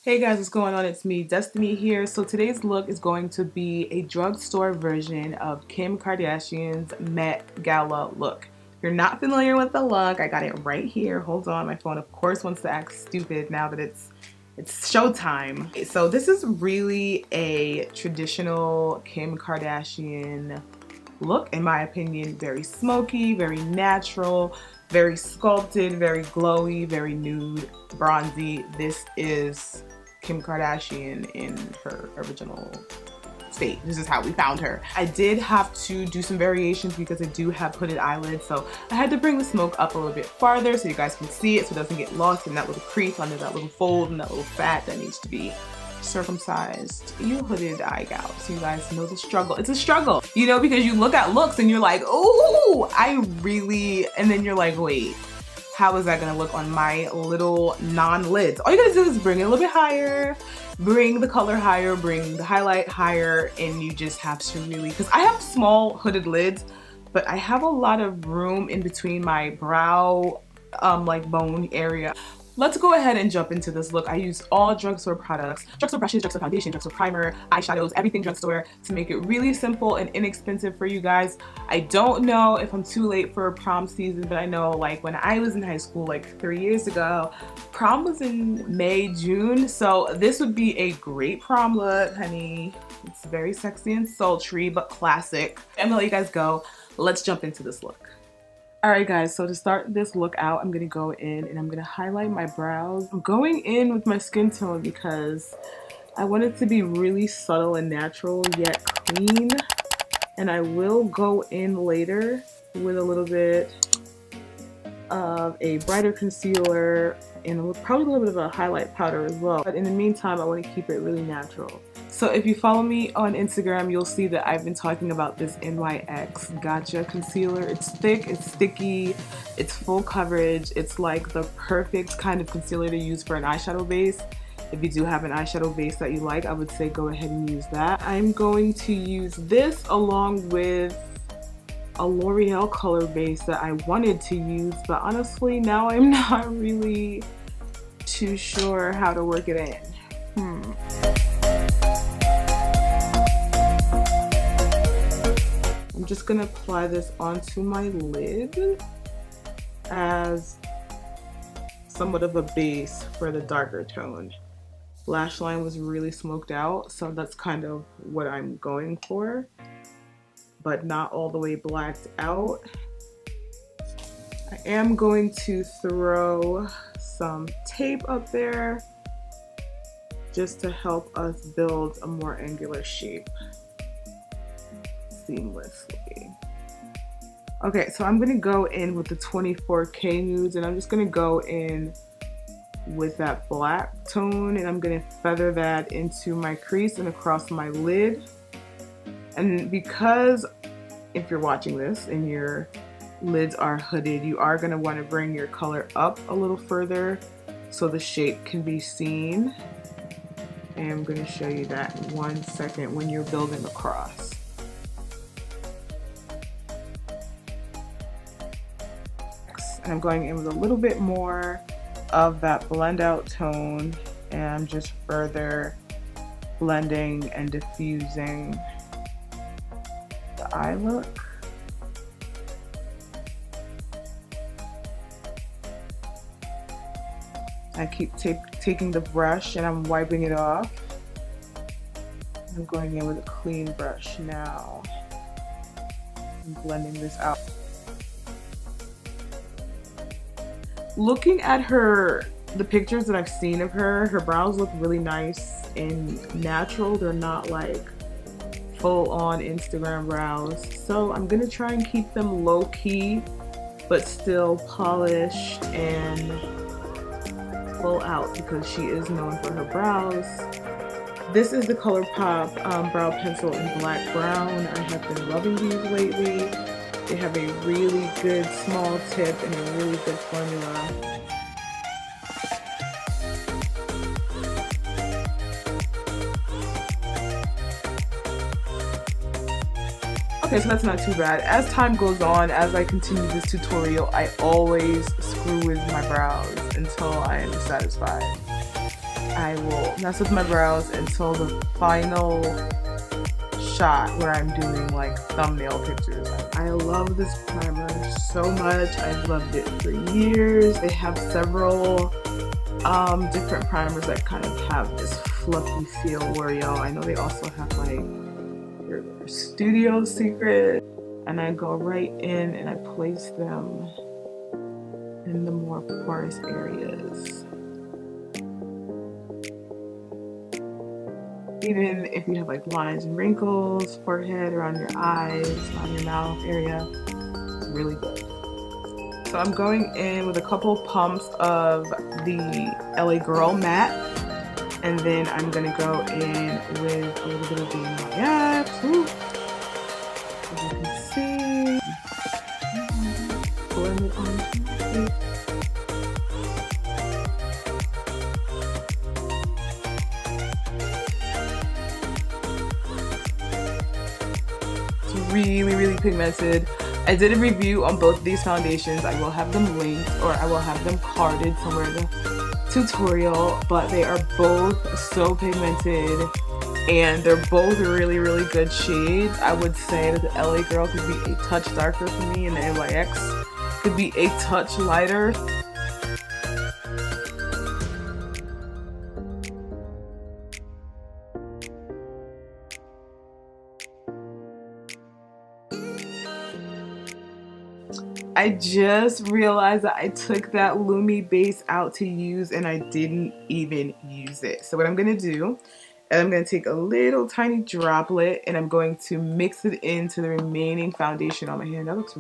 Hey guys, what's going on? It's me, Destiny here. So today's look is going to be a drugstore version of Kim Kardashian's Met Gala look. If you're not familiar with the look, I got it right here. Hold on, my phone of course wants to act stupid now that it's showtime. So this is really a traditional Kim Kardashian look, in my opinion. Very smoky, very natural, very sculpted, very glowy, very nude, bronzy. This is Kim Kardashian in her original state. This is how we found her. I did have to do some variations because I do have hooded eyelids, so I had to bring the smoke up a little bit farther so you guys can see it so it doesn't get lost in that little crease under that little fold and that little fat that needs to be circumcised. You hooded eye gals, so you guys know the struggle. It's a struggle, you know, because you look at looks and you're like, oh, I really, and then you're like, wait, how is that gonna look on my little non-lids? All you gotta do is bring it a little bit higher, bring the color higher, bring the highlight higher, and you just have to really, because I have small hooded lids, but I have a lot of room in between my brow, like bone area. Let's go ahead and jump into this look. I use all drugstore products, drugstore brushes, drugstore foundation, drugstore primer, eyeshadows, everything drugstore to make it really simple and inexpensive for you guys. I don't know if I'm too late for prom season, but I know like when I was in high school like 3 years ago, prom was in May, June. So this would be a great prom look, honey. It's very sexy and sultry, but classic. I'm gonna let you guys go. Let's jump into this look. Alright guys, so to start this look out, I'm going to go in and I'm going to highlight my brows. I'm going in with my skin tone because I want it to be really subtle and natural yet clean. And I will go in later with a little bit of a brighter concealer and probably a little bit of a highlight powder as well. But in the meantime, I want to keep it really natural. So if you follow me on Instagram, you'll see that I've been talking about this NYX Gotcha concealer. It's thick, it's sticky, it's full coverage. It's like the perfect kind of concealer to use for an eyeshadow base. If you do have an eyeshadow base that you like, I would say go ahead and use that. I'm going to use this along with a L'Oreal color base that I wanted to use, but honestly now I'm not really too sure how to work it in. I'm just gonna apply this onto my lid as somewhat of a base for the darker tone. Lash line was really smoked out, so that's kind of what I'm going for, but not all the way blacked out. I am going to throw some tape up there just to help us build a more angular shape seamlessly. Okay, so I'm gonna go in with the 24K nudes and I'm just gonna go in with that black tone and I'm gonna feather that into my crease and across my lid. And because if you're watching this and your lids are hooded, you are gonna wanna bring your color up a little further so the shape can be seen. And I'm gonna show you that in 1 second when you're building across. And I'm going in with a little bit more of that blend out tone and I'm just further blending and diffusing the eye look. I keep taking the brush and I'm wiping it off. I'm going in with a clean brush now. I'm blending this out. Looking at the pictures that I've seen of her brows look really nice and natural. They're not like full on Instagram brows. So I'm gonna try and keep them low key, but still polished and full out because she is known for her brows. This is the ColourPop brow pencil in black brown. I have been loving these lately. They have a really good small tip and a really good formula. Okay, so that's not too bad. As time goes on, as I continue this tutorial, I always screw with my brows until I am satisfied. I I will mess with my brows until the final shot where I'm doing like thumbnail pictures. I love this primer so much. I've loved it for years. They have several different primers that kind of have this fluffy feel. L'Oreal, I know they also have like their Studio Secret, and I go right in and I place them in the more porous areas. Even if you have like lines and wrinkles, forehead, around your eyes, on your mouth area, it's really good. So I'm going in with a couple pumps of the LA Girl matte, and then I'm gonna go in with a little bit of the makeup. As you can see, blend it onto my face. Really pigmented. I did a review on both of these foundations. I will have them linked, or I will have them carded somewhere in the tutorial, but they are both so pigmented and they're both really good shades. I would say that the LA Girl could be a touch darker for me and the NYX could be a touch lighter. I just realized that I took that Lumi base out to use and I didn't even use it. So what I'm going to do is I'm going to take a little tiny droplet and I'm going to mix it into the remaining foundation on my hand. That looks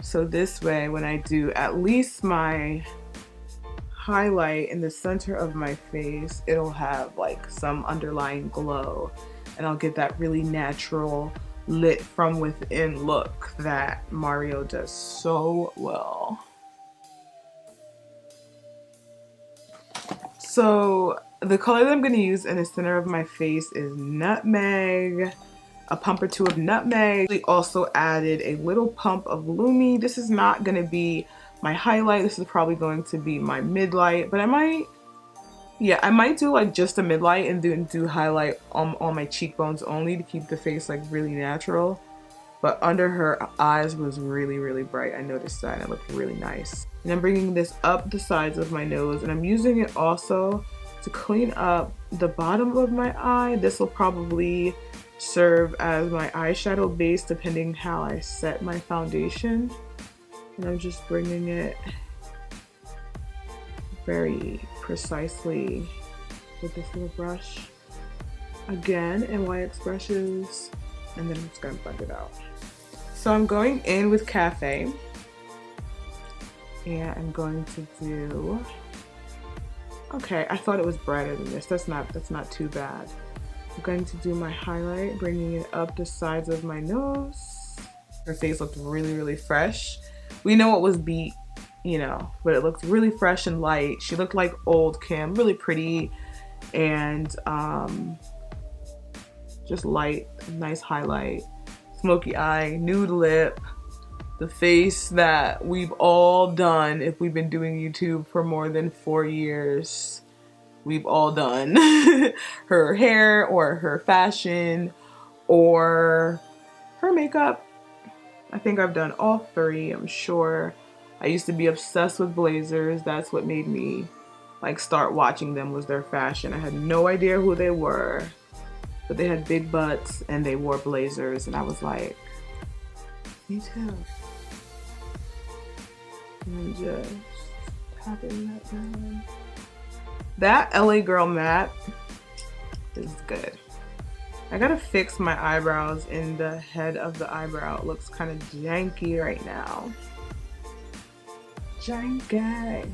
so this way when I do at least my highlight in the center of my face, it'll have like some underlying glow. And I'll get that really natural lit from within look that Mario does so well. So the color that I'm going to use in the center of my face is Nutmeg, a pump or two of Nutmeg. We also added a little pump of Lumi. This is not going to be my highlight. This is probably going to be my mid-light, but I might do like just a mid-light and do highlight on my cheekbones only to keep the face like really natural. But under her eyes was really bright. I noticed that and it looked really nice. And I'm bringing this up the sides of my nose and I'm using it also to clean up the bottom of my eye. This will probably serve as my eyeshadow base depending how I set my foundation. And I'm just bringing it very precisely with this little brush. Again, NYX brushes, and then I'm just gonna blend it out. So I'm going in with Cafe, and I'm going to do, okay, I thought it was brighter than this. That's not too bad. I'm going to do my highlight, bringing it up the sides of my nose. Her face looked really fresh. We know it was beat, you know, but it looked really fresh and light. She looked like old Kim, really pretty, and just light, nice highlight, smoky eye, nude lip, the face that we've all done if we've been doing YouTube for more than 4 years. We've all done her hair or her fashion or her makeup. I think I've done all 3, I'm sure. I used to be obsessed with blazers. That's what made me like start watching them, was their fashion. I had no idea who they were, but they had big butts and they wore blazers and I was like, me too. And I'm just tapping that down. That LA Girl matte is good. I gotta fix my eyebrows in the head of the eyebrow. It looks kind of janky right now. Janky.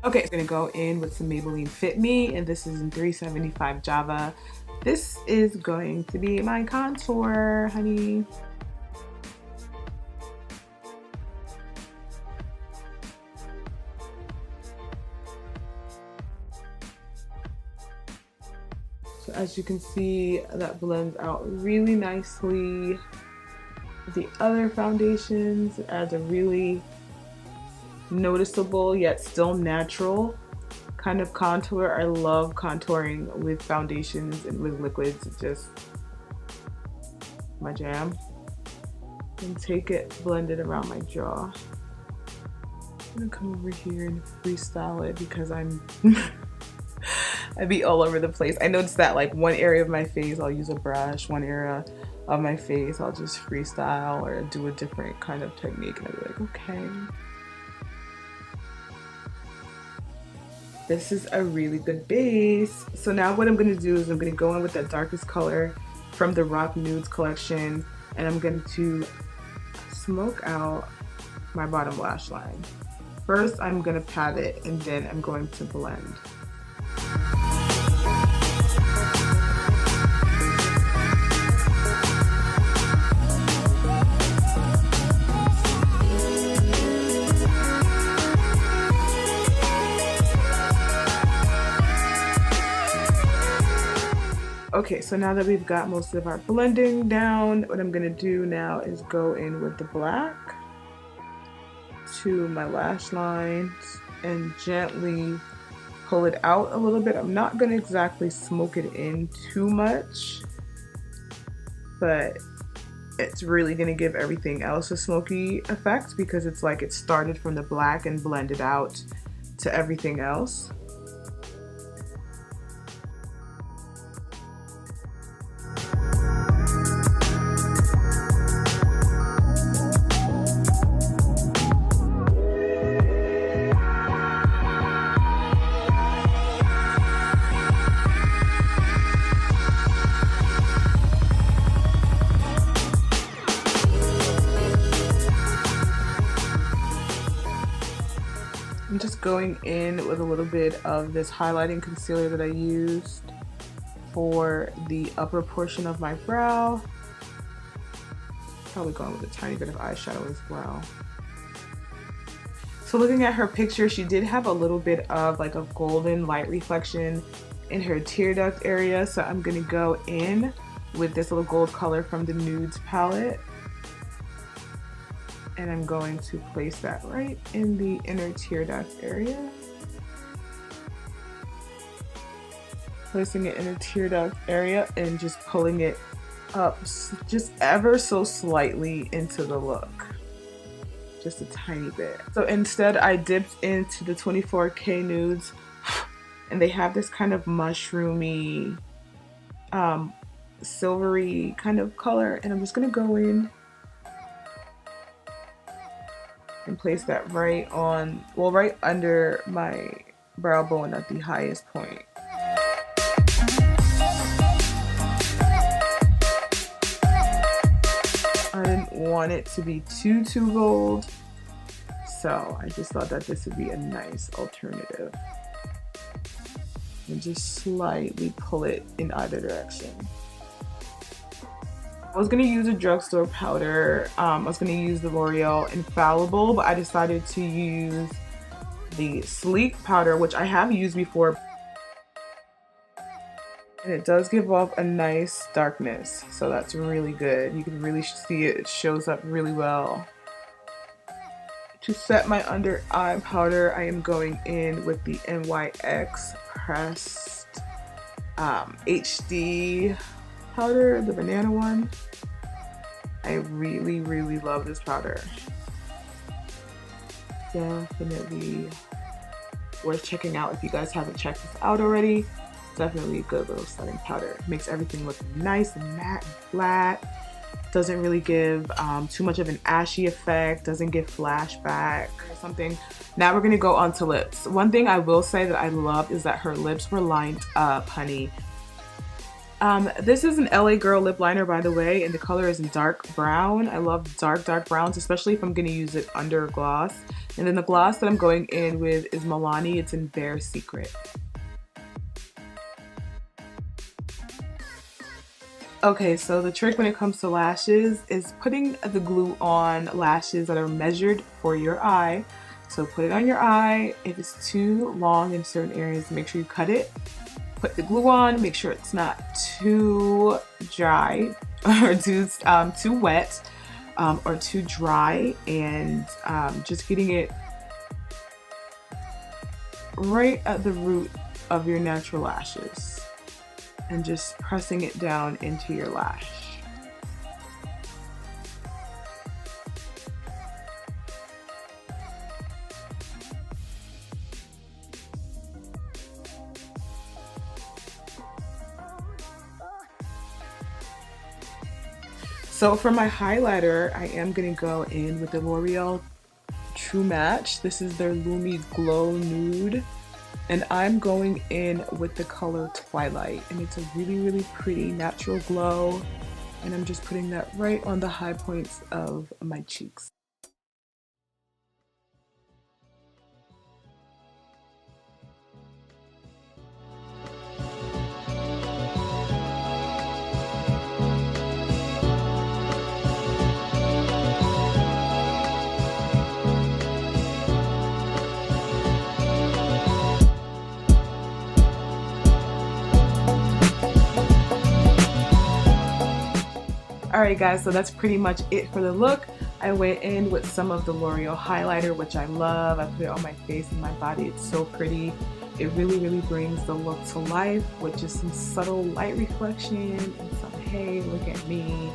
Okay, I'm gonna go in with some Maybelline Fit Me, and this is in 375 Java. This is going to be my contour, honey. So as you can see, that blends out really nicely. The other foundations adds a really noticeable yet still natural kind of contour. I love contouring with foundations and with liquids. It's just my jam. And take it, blend it around my jaw. I'm gonna come over here and freestyle it because I'd be all over the place. I noticed that like one area of my face I'll use a brush, one area of my face I'll just freestyle or do a different kind of technique, and I'll be like, okay. This is a really good base. So now what I'm gonna do is I'm gonna go in with that darkest color from the Rock Nudes collection, and I'm going to smoke out my bottom lash line. First, I'm gonna pat it, and then I'm going to blend. Okay, so now that we've got most of our blending down, what I'm gonna do now is go in with the black to my lash lines and gently pull it out a little bit. I'm not gonna exactly smoke it in too much, but it's really gonna give everything else a smoky effect because it's like it started from the black and blended out to everything else. I'm just going in with a little bit of this highlighting concealer that I used for the upper portion of my brow. Probably going with a tiny bit of eyeshadow as well. So looking at her picture, she did have a little bit of like a golden light reflection in her tear duct area. So I'm gonna go in with this little gold color from the Nudes palette. And I'm going to place that right in the inner tear duct area. Placing it in the tear duct area and just pulling it up just ever so slightly into the look. Just a tiny bit. So instead I dipped into the 24K Nudes, and they have this kind of mushroomy, silvery kind of color, and I'm just gonna go in and place that right on, well, right under my brow bone at the highest point. I didn't want it to be too bold, so I just thought that this would be a nice alternative. And just slightly pull it in either direction. I was gonna use a drugstore powder. I was gonna use the L'Oreal Infallible, but I decided to use the Sleek powder, which I have used before. And it does give off a nice darkness, so that's really good. You can really see it shows up really well. To set my under eye powder, I am going in with the NYX Pressed HD powder, the banana one. I really love this powder. Definitely worth checking out if you guys haven't checked this out already. Definitely a good little setting powder. Makes everything look nice and matte and flat. Doesn't really give too much of an ashy effect. Doesn't give flashback or something. Now we're gonna go on to lips. One thing I will say that I love is that her lips were lined up, honey. This is an LA Girl lip liner, by the way, and the color is dark brown. I love dark browns, especially if I'm gonna use it under a gloss. And then the gloss that I'm going in with is Milani. It's in Bare Secret. Okay, so the trick when it comes to lashes is putting the glue on lashes that are measured for your eye. So put it on your eye. If it's too long in certain areas, make sure you cut it. Put put the glue on, make sure it's not too dry or too wet or too dry, and just getting it right at the root of your natural lashes and just pressing it down into your lash. So for my highlighter, I am going to go in with the L'Oreal True Match. This is their Lumi Glow Nude. And I'm going in with the color Twilight. And it's a really, really pretty natural glow. And I'm just putting that right on the high points of my cheeks. Alright guys, so that's pretty much it for the look. I went in with some of the L'Oreal highlighter, which I love. I put it on my face and my body. It's so pretty. It really, really brings the look to life with just some subtle light reflection and some, hey, look at me.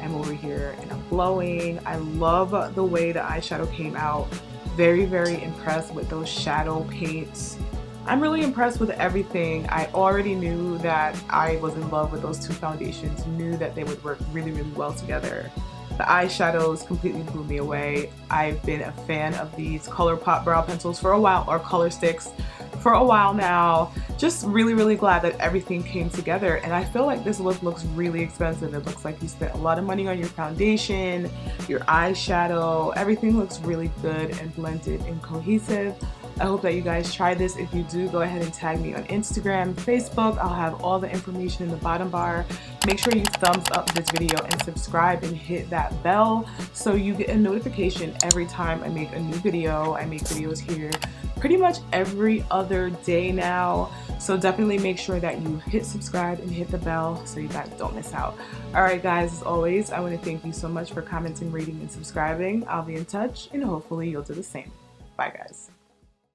I'm over here and I'm glowing. I love the way the eyeshadow came out. Very, very impressed with those shadow paints. I'm really impressed with everything. I already knew that I was in love with those two foundations, knew that they would work really, really well together. The eyeshadows completely blew me away. I've been a fan of these ColourPop brow pencils for a while, or color sticks for a while now. Just really, really glad that everything came together. And I feel like this look looks really expensive. It looks like you spent a lot of money on your foundation, your eyeshadow. Everything looks really good and blended and cohesive. I hope that you guys try this. If you do, go ahead and tag me on Instagram, Facebook. I'll have all the information in the bottom bar. Make sure you thumbs up this video and subscribe and hit that bell so you get a notification every time I make a new video. I make videos here pretty much every other day now. So definitely make sure that you hit subscribe and hit the bell so you guys don't miss out. Alright guys, as always, I want to thank you so much for commenting, rating, and subscribing. I'll be in touch and hopefully you'll do the same. Bye guys.